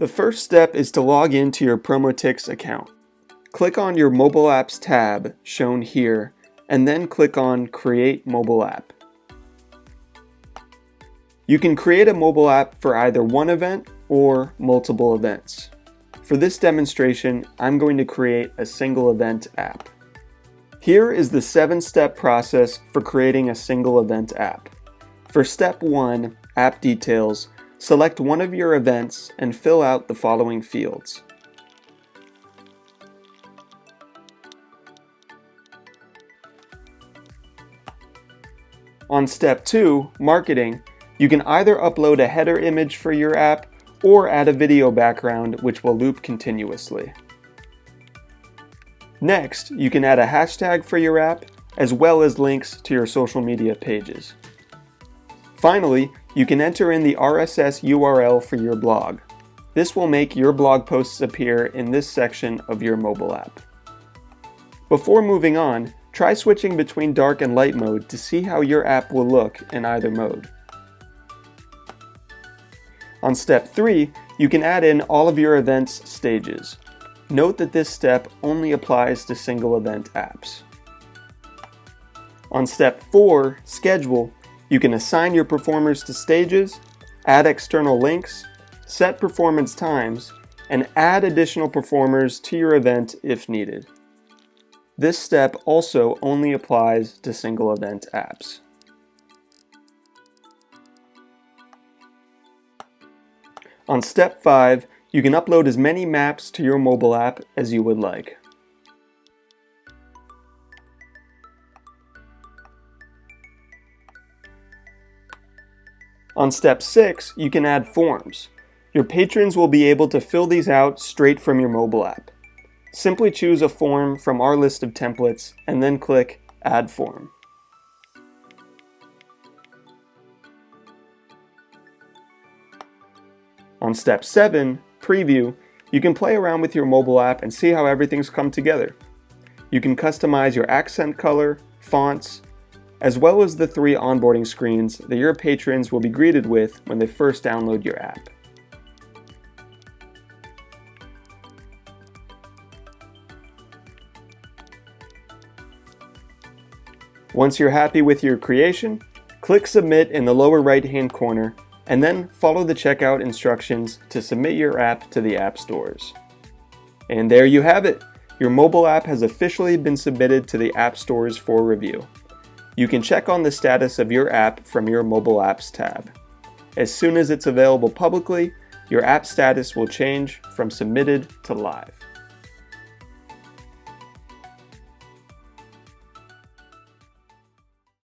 The first step is to log into your PromoJuice account. Click on your Mobile Apps tab shown here, and then click on Create Mobile App. You can create a mobile app for either one event or multiple events. For this demonstration, I'm going to create a single event app. Here is the 7-step process for creating a single event app. For step 1, App Details, select one of your events and fill out the following fields. On step 2, Marketing, you can either upload a header image for your app or add a video background which will loop continuously. Next, you can add a hashtag for your app as well as links to your social media pages. Finally, you can enter in the RSS URL for your blog. This will make your blog posts appear in this section of your mobile app. Before moving on, try switching between dark and light mode to see how your app will look in either mode. On step 3, you can add in all of your events stages. Note that this step only applies to single event apps. On step 4, Schedule, you can assign your performers to stages, add external links, set performance times, and add additional performers to your event if needed. This step also only applies to single event apps. On step 5, you can upload as many maps to your mobile app as you would like. On step 6, you can add forms. Your patrons will be able to fill these out straight from your mobile app. Simply choose a form from our list of templates and then click Add Form. On step 7, Preview, you can play around with your mobile app and see how everything's come together. You can customize your accent color, fonts, as well as the 3 onboarding screens that your patrons will be greeted with when they first download your app. Once you're happy with your creation, click Submit in the lower right-hand corner and then follow the checkout instructions to submit your app to the app stores. And there you have it! Your mobile app has officially been submitted to the app stores for review. You can check on the status of your app from your Mobile Apps tab. As soon as it's available publicly, your app status will change from submitted to live.